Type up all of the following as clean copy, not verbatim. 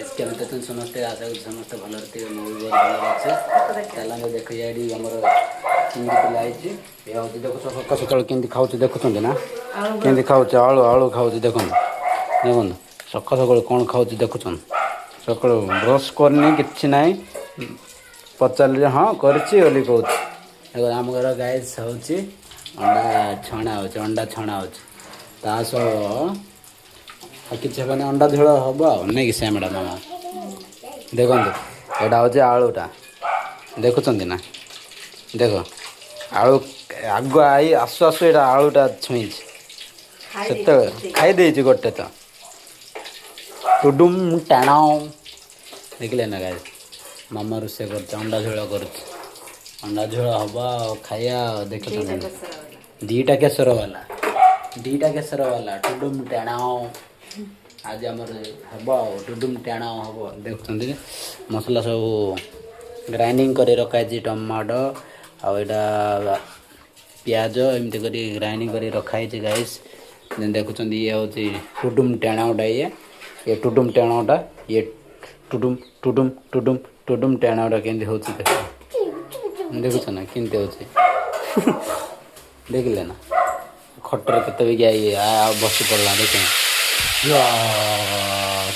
केमती तुम समस्ते आशा करी समस्ते भल थे मुझे बहुत भल अच्छे चल देख ये आम चिंगी पिलाई देखो सका सका केमती खाऊ देखुं ना केमती खाऊ आलू आलू खाऊ देखो देखो सका सका कौन खाऊ देखुं सका ब्रश करनी कि ना पचारे हाँ कर आम घर गाय हो अंडा छणा हो अंडा छणा हो किसी हेनी अंडा झोल हम नहीं कि से मैडम मामा देखो यहाँ हूँ आलूटा देखुं ना देख आलू आग आई आसु आसु यहाँ आलूटा छुई से खाई गोटे तो टुडुम टाण देखिले ना गाय मामा रोषे कर अंडा झोल कर अंडा झोल हम खाया देख दीटा केसर वाला टुडुम टाण आज आम हम टुडुम टाण हम देखते मसला सब ग्राइंडिंग कर रखाई टमाटो आटा पियाज एमती कर ग्राइंडिंग कर रखाई गाइस देखुं ये हूँ टुडुम टाणटा ये टुडुम टाणटा ये टुडुम टुडुम टुडुम टुडुम टाणटा केमती हो देखुच ना केमती हो देखिले ना खटर केत भी गया बस पड़ा देख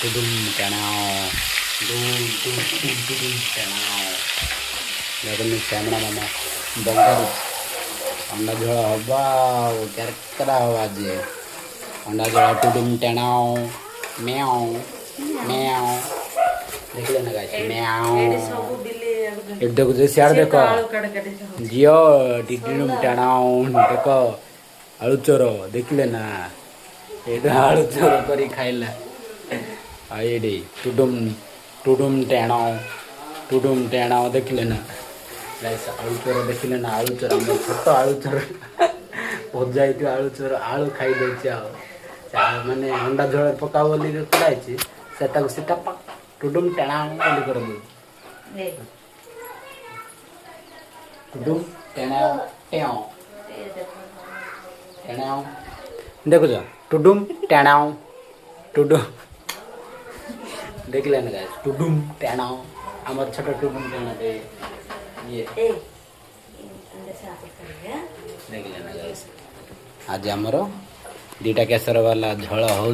टुडुम टाण देखो श्यामणा मामा बंगार अंडा झोल हम क्या हम आज अंडा झोल टुडुम टाण म्याओ म्याओ देखिले ना गाइस म्याओ ये देखो सियाड़ देख जियो टुडुम टाण देख आलू चोर देखिले ना ये आलू चोर कर खाइला ये टुडुम टुडुम टाण देखिले ना गाइस आलू चोर देखिले ना आलू चोर छोट आलू चोर भजा आलू चोर आलू खाई माने अंडा झोल पका बोली कराई से टुडुम टाण कर टुडुम टाण देखो टुडुम टाण टुडुम देखिले ना गाइस टुडुम टाण आम छोट टुडुम टाण ये देखिले ना गाइस आज आमर दुईटा केसर वाला झोल हो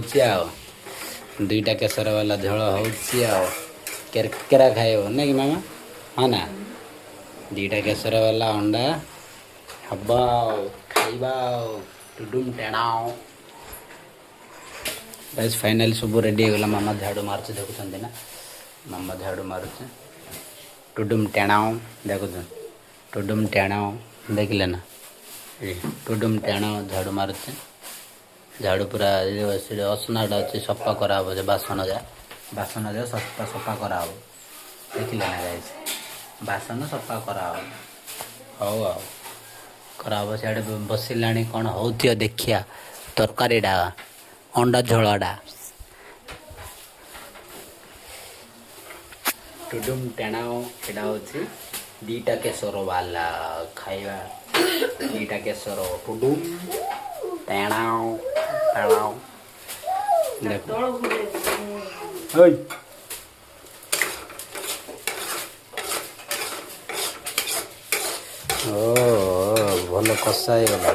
दुईटा केसर वाला झोल हो केरकेरा खाइब ना कि मामा हाँ ना दुईटा केसर वाला अंडा हम खाइबा टुडुम टाण बस फाइनल सब रेडी हो गला मामा झाड़ू मार्च देखुं ना मामा झाड़ू मारुचे टुडुम टाण देखुं टुडुम टाण देखिले ना टुडुम टाण झाड़ू मारुचे झाड़ू पूरा असनाटा अच्छे सफा करा बासन जा सफा करा देखिले ना गाइस बासन सफा करा हौ आ करा सियाड़े बसिला कौन हो देखिया तरकारीटा अंडा झोलटा टुडुम टाण एटा हूँ दुईटा केसर वाला खाइबा दुईटा केसर टुडुम टाण टाण भल कषा गला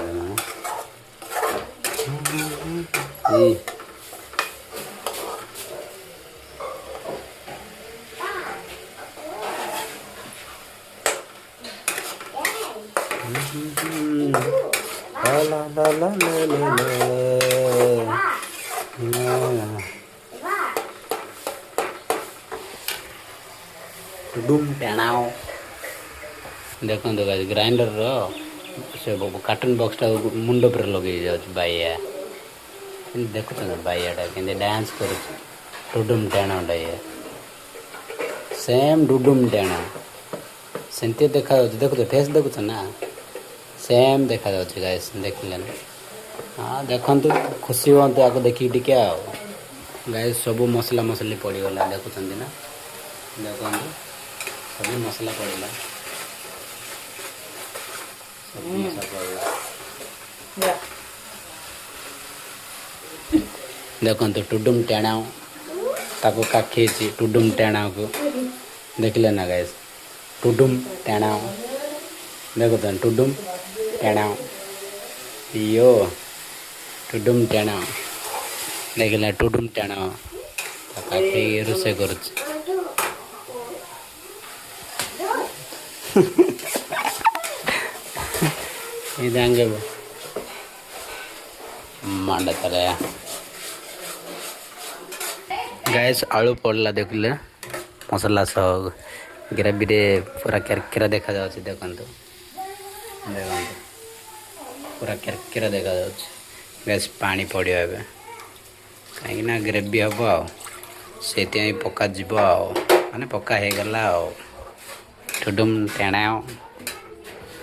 टुडुम टाण देखो ग्राइंडर से कार्टून बॉक्सटा मुंड पर लगे बाइया देखुच बाइयाटा के डांस कर टुडुम टाणटा ये सेम टुडुम टाण सेमती देखा देखुच फेस देखुच ना सेम देखा गाइस देखिले ना हाँ देखु खुशी हूँ आपको देखिए टिके गाइस सब मसला मसली पड़गला देखुं ना देखो सब मसला पड़ला देखो टुडुम टाण ताको काखी टुडुम टेणा को देखले ना गाइस टुडुम टेणा देखो तो टुडुम टेणा यो टुडुम टेणा देखले टुडुम टेणा काखी रोसे करूछ इदांगे मांडा तले गाइस आलू पड़ला देखले मसला सब ग्रेवी रे पूरा केरकेरा देखा जाଉଛି देखंतु देखंतु पूरा केरकेरा देखा जाଉଛି गाइस पानी पड़ियो एबे काहे ना ग्रेवी हबो सेति पका जीवो माने पका हे गला टुडुम टेणा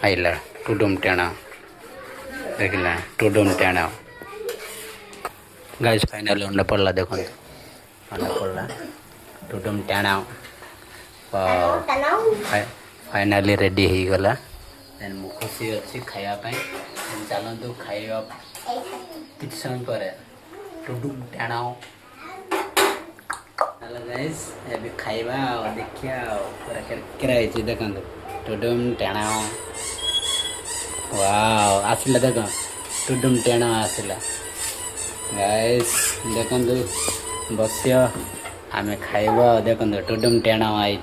आइला टुडुम टेणा देखला टुडुम टेणा गाइस फाइनली अंडा पड़ला देखंतु अंडा पड़ला टुडुम टेणा फाइनली रेडी हो गला देन मु खुशी अच्छी खाया चलतु खाइबा किछ समय पर टुडुम टेणा गाइस एबे खाइबा देखिया पूरा केरकेरा है देखंतु टुडुम टेणा वाओ आसिला देख टुडुम टेणा आसिला गाइस देखंतु बसिया आमे खाइबा देखंतु टुडुम टेणा आई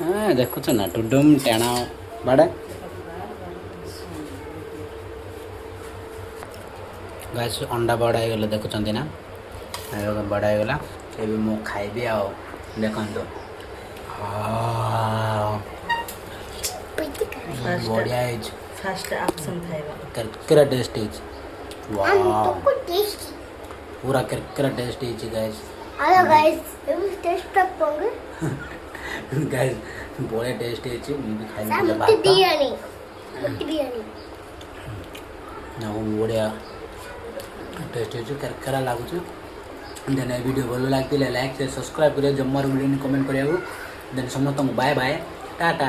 हाँ देखुच ना टुडुम टेणा बाड़ा गाइस अंडा बड़ा हो गला देखुच ना बड़ा हो गला एबे मु खाइबी आ देखंतु बढ़िया है फर्स्ट ऑप्शन खाइबा केरकेरा टेस्ट है वाओ पूरा केरकेरा टेस्ट है गाइस हेलो गाइस ये टेस्ट तक पोंगे गाइस बोले टेस्ट है मु भी खाइ मुझे बिरयानी ना वो बढ़िया टेस्ट है केरकेरा लागु छ देन ए वीडियो भलो लागतिले लाइक शेयर सब्सक्राइब करियो जम्मार वीडियो कमेंट करियो देन समस्त बाय बाय टाटा।